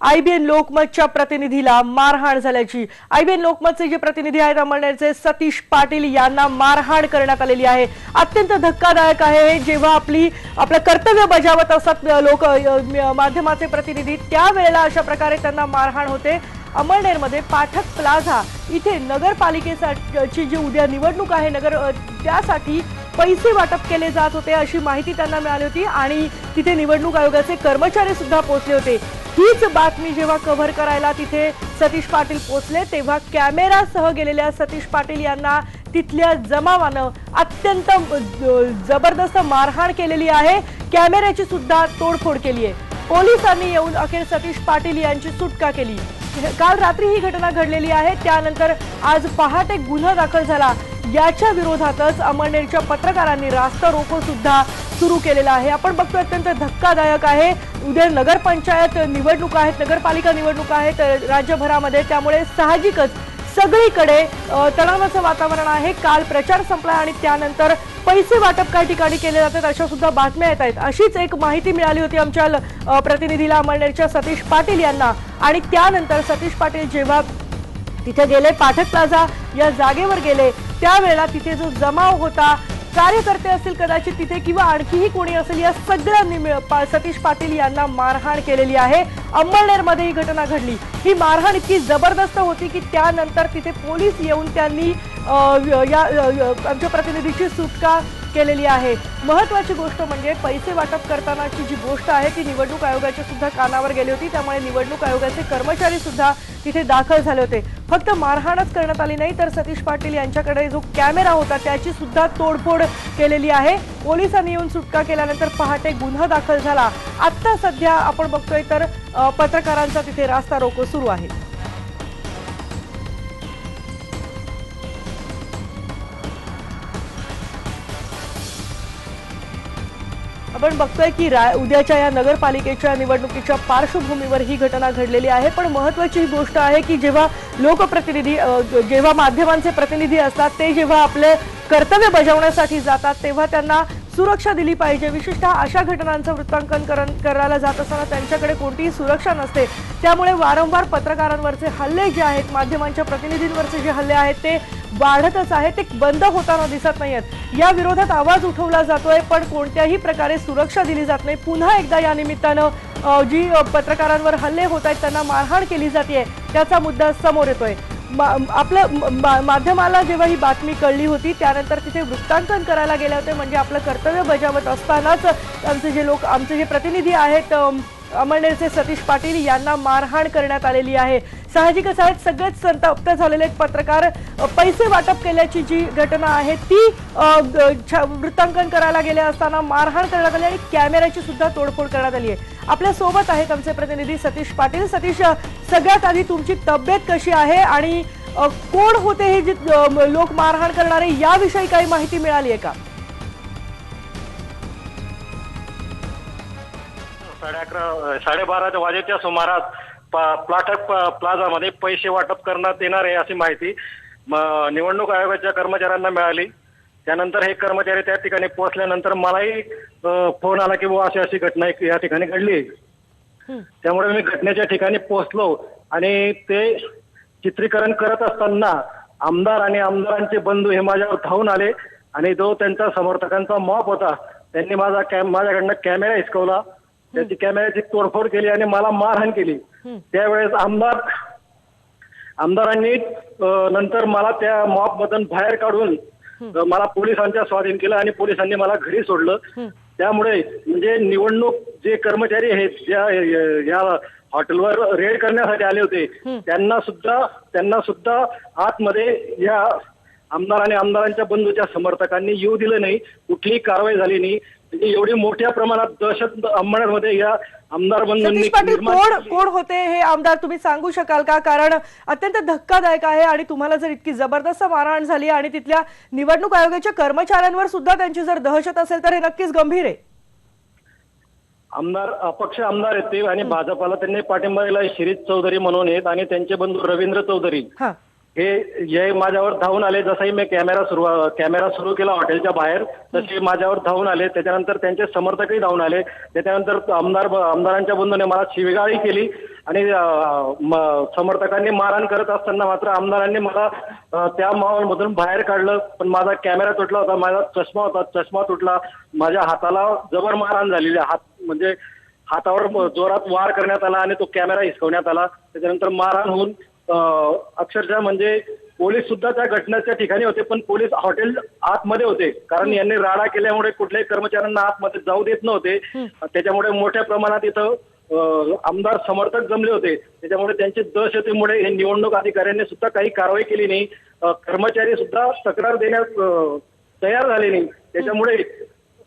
IBN लोकमतच्या प्रतिनिधीला मारहाण झाल्याची। आयबीएन लोकमतचे जे प्रतिनिधी आहेत अमळनेरचे सतीश पाटील यांना मारहाण करण्यात आलेली आहे। अत्यंत धक्कादायक आहे। जेव्हा आपलं कर्तव्य बजावत असतात लोक माध्यमाचे प्रतिनिधी त्यावेळेला अशा प्रकारे त्यांना मारहाण होते। अमळनेरमध्ये पाठक प्लाझा इथे नगरपालिकेची जी उद्या निवडणूक आहे त्यासाठी पैसे वाटप केले जात होते अशी माहिती त्यांना मिळाली होती आणि तिथे निवडणूक आयोगाचे कर्मचारी सुद्धा पोहोचले होते। हीच बातमी जेव्हा कव्हर करायला तिथे सतीश पाटील पोहोचले तेव्हा कॅमेरासह गेलेल्या सतीश पाटील यांना तिथल्या जमावानं अत्यंत जबरदस्त मारहाण केलेली आहे। कॅमेऱ्याची सुद्धा तोडफोड केली आहे। पोलिसांनी येऊन अखेर सतीश पाटील यांची सुटका केली। काल रात्री ही घटना घडलेली आहे। त्यानंतर आज पहाटे गुन्हा दाखल झाला। याच्या विरोधातच अमळनेरच्या पत्रकारांनी रास्ता रोको सुद्धा सुरू केलेला आहे। आपण बघतोय अत्यंत धक्कादायक आहे। उद्या नगरपंचायत निवडणूक आहेत, नगरपालिका निवडणूक आहेत राज्यभरामध्ये, त्यामुळे साहजिकच सगळीकडे तणावाचं वातावरण आहे। काल प्रचार संपला आणि त्यानंतर पैसे वाटप काही ठिकाणी केले जातात अशा सुद्धा बातम्या येत आहेत। अशीच एक माहिती मिळाली होती आमच्या प्रतिनिधीला अमळनेरच्या सतीश पाटील यांना आणि त्यानंतर सतीश पाटील जेव्हा तिथे गेले पाठक प्लाझा या जागेवर गेले त्यावेळेला तिथे जो जमाव होता, कार्यकर्ते असतील कदाचित तिथे किंवा आणखीही कोणी असेल, या सगळ्यांनी सतीश पाटील यांना मारहाण केलेली आहे। अमळनेरमध्ये ही घटना घडली। ही मारहाण इतकी जबरदस्त होती की त्यानंतर तिथे पोलीस येऊन त्यांनी आमच्या प्रतिनिधीची सुटका केलेली आहे। महत्त्वाची गोष्ट म्हणजे पैसे वाटप करतानाची जी गोष्ट आहे ती निवडणूक आयोगाच्या सुद्धा कानावर गेली होती। त्यामुळे निवडणूक आयोगाचे कर्मचारी सुद्धा तिथे दाखल झाले होते। फक्त मारहाणच करण्यात आली नाही तर सतीश पाटील यांच्याकडे जो कॅमेरा होता त्याची सुद्धा तोडफोड केलेली आहे। पोलिसांनी येऊन सुटका केल्यानंतर पहाटे गुन्हा दाखल झाला। आता सध्या आपण बघतोय तर पत्रकारांचा तिथे रास्ता रोको सुरू आहे। आपण बघतोय की उद्याच्या या नगरपालिकेच्या निवडणुकीच्या पार्श्वभूमीवर ही घटना घडलेली आहे। पण महत्त्वाची ही गोष्ट आहे की जेव्हा लोकप्रतिनिधी जेव्हा माध्यमांचे प्रतिनिधी असतात ते जेव्हा आपले कर्तव्य बजावण्यासाठी जातात तेव्हा त्यांना सुरक्षा दिली पाहिजे। विशेषतः अशा घटनांचं वृत्तांकन करायला जात असताना त्यांच्याकडे कोणतीही सुरक्षा नसते। त्यामुळे वारंवार पत्रकारांवरचे हल्ले जे आहेत, माध्यमांच्या प्रतिनिधींवरचे जे हल्ले आहेत ते वाढतच आहेत, ते बंद होताना दिसत नाहीत। या विरोधात आवाज उठवला जातोय पण कोणत्याही प्रकारे सुरक्षा दिली जात नाही। पुन्हा एकदा या निमित्तानं जी पत्रकारांवर हल्ले होत आहेत त्यांना मारहाण केली जाते त्याचा मुद्दा समोर येतोय। आपल्या माध्यमाला जेव्हा ही बातमी कळली होती त्यानंतर तिथे वृत्तांकन करायला गेले होते, म्हणजे आपलं कर्तव्य बजावत असतानाच आमचे जे प्रतिनिधी आहेत अमळनेरचे सतीश पाटील यांना मारहाण करण्यात आलेली आहे। साहजिकच आहेत सगळेच संतप्त झालेले पत्रकार। पैसे वाटप केल्याची जी घटना आहे ती वृत्तांकन करायला गेले असताना मारहाण करण्यात आली आणि कॅमेऱ्याची सुद्धा तोडफोड करण्यात आली आहे। आपल्या सोबत आहेत आमचे प्रतिनिधी सतीश पाटील। सतीश, सगळ्यात आधी तुमची तब्येत कशी आहे आणि कोण होते हे जे लोक मारहाण करणारे याविषयी काही माहिती मिळाली आहे का? 11:30 वाजेच्या सुमारास पाठक प्लाझामध्ये पैसे वाटप करण्यात येणार आहे अशी माहिती निवडणूक आयोगाच्या कर्मचाऱ्यांना मिळाली। त्यानंतर हे कर्मचारी त्या ठिकाणी पोहोचल्यानंतर मलाही फोन आला की अशी अशी घटना या ठिकाणी घडली। त्यामुळे मी घटनेच्या ठिकाणी पोहोचलो आणि ते चित्रीकरण करत असताना आमदार आणि आमदारांचे बंधू हे माझ्यावर धावून आले आणि जो त्यांचा समर्थकांचा मॉब होता त्यांनी माझ्याकडनं कॅमेरा हिसकवला, त्याची कॅमेऱ्याची तोडफोड केली आणि मला मारहाण केली। त्यावेळेस आमदारांनी नंतर मला त्या मॉब मधून बाहेर काढून मला पोलिसांच्या स्वाधीन केलं आणि पोलिसांनी मला घरी सोडलं। त्यामुळे म्हणजे निवडणूक जे कर्मचारी आहेत ज्या या हॉटेलवर रेड करण्यासाठी आले होते त्यांना सुद्धा आतमध्ये या आमदार आणि आमदारांच्या बंधूच्या समर्थकांनी येऊ दिलं नाही, कुठलीही कारवाई झाली नाही। एवढी मोठ्या प्रमाणात दहशत अमळनेरमध्ये या आमदार बंधूंनी कोण होते हे आमदार तुम्ही सांगू शकाल का? कारण अत्यंत धक्कादायक आहे आणि तुम्हाला जर इतकी जबरदस्त मारहाण झाली आणि तिथल्या निवडणूक आयोगाच्या कर्मचाऱ्यांवर सुद्धा त्यांची जर दहशत असेल तर हे नक्कीच गंभीर आहे। आमदार अपक्ष आमदार आहेत ते आणि भाजपाला त्यांनी पाठिंबा दिला। शिरीष चौधरी म्हणून आहेत आणि त्यांचे बंधू रवींद्र चौधरी हे माझ्यावर धावून आले. जसंही मी कॅमेरा सुरू केला हॉटेलच्या बाहेर, तसे माझ्यावर धावून आले. त्याच्यानंतर त्यांचे समर्थकही धावून आले. त्याच्यानंतर आमदारांच्या बंधूने मला शिवीगाळी केली आणि समर्थकांनी मारहाण करत असताना मात्र आमदारांनी मला त्या माहोलमधून बाहेर काढलं. पण माझा कॅमेरा तुटला होता, माझा चष्मा तुटला, माझ्या हाताला जबर मारहाण झालेली. म्हणजे हातावर जोरात वार करण्यात आला आणि तो कॅमेरा हिसकवण्यात आला. त्याच्यानंतर मारहाण होऊन अक्षरशः म्हणजे पोलीस सुद्धा त्या घटनेच्या ठिकाणी होते, पण पोलीस हॉटेल आतमध्ये होते, कारण यांनी राडा केल्यामुळे कुठल्याही कर्मचाऱ्यांना आतमध्ये जाऊ देत नव्हते. त्याच्यामुळे मोठ्या प्रमाणात इथं आमदार समर्थक जमले होते. त्याच्यामुळे त्यांची दहशतीमुळे हे निवडणूक अधिकाऱ्यांनी सुद्धा काही कारवाई केली नाही. कर्मचारी सुद्धा तक्रार देण्यास तयार झाले नाही. त्याच्यामुळे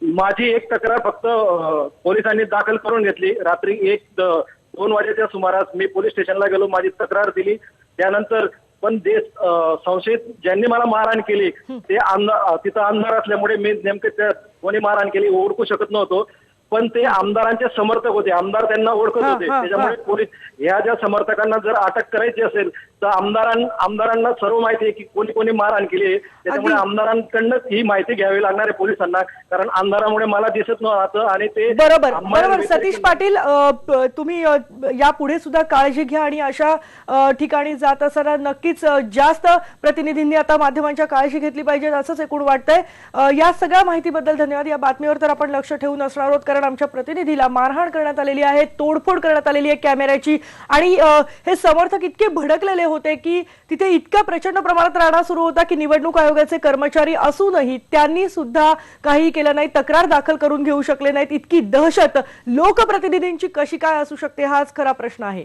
माझी एक तक्रार फक्त पोलिसांनी दाखल करून घेतली. रात्री 1-2 वाजेच्या सुमारास मी पोलीस स्टेशनला गेलो, माझी तक्रार दिली. त्यानंतर पण संशयित ज्यांनी मला मारहाण केली ते तिथं आमदार असल्यामुळे मी नेमके त्या कोणी मारहाण केली ओळखू शकत नव्हतो. पण ते आमदारांचे समर्थक होते, आमदार त्यांना ओळखत होते. त्याच्यामुळे पोलीस ह्या ज्या समर्थकांना जर अटक करायची असेल तर आमदारांना सर्व माहिती आहे की कोणी कोणी मारहाण केली आहे. त्याच्यामुळे आमदारांकडनं ही माहिती घ्यावी लागणार आहे पोलिसांना, कारण अंधारामुळे मला दिसत नव्हतं. आणि ते बरोबर सतीश पाटील, तुम्ही यापुढे सुद्धा काळजी घ्या आणि अशा ठिकाणी जात असताना नक्कीच जास्त प्रतिनिधींनी आता माध्यमांच्या काळजी घेतली पाहिजे असंच एकूण वाटतंय. या सगळ्या माहितीबद्दल धन्यवाद. या बातमीवर तर आपण लक्ष ठेवून असणार आहोत, कारण आमच्या प्रतिनिधीला मारहाण करण्यात आलेली आहे, तोडफोड करण्यात आलेली आहे कॅमेऱ्याची. आणि हे समर्थक इतके भडकलेले होते की तिथे इतका प्रचंड प्रमाणात राडा सुरू होता की निवडणूक आयोगाचे कर्मचारी असूनही त्यांनी सुद्धा काही केलं नाही, तक्रार दाखल करून घेऊ शकले नाहीत. इतकी दहशत लोकप्रतिनिधींची कशी काय असू शकते हाच खरा प्रश्न आहे.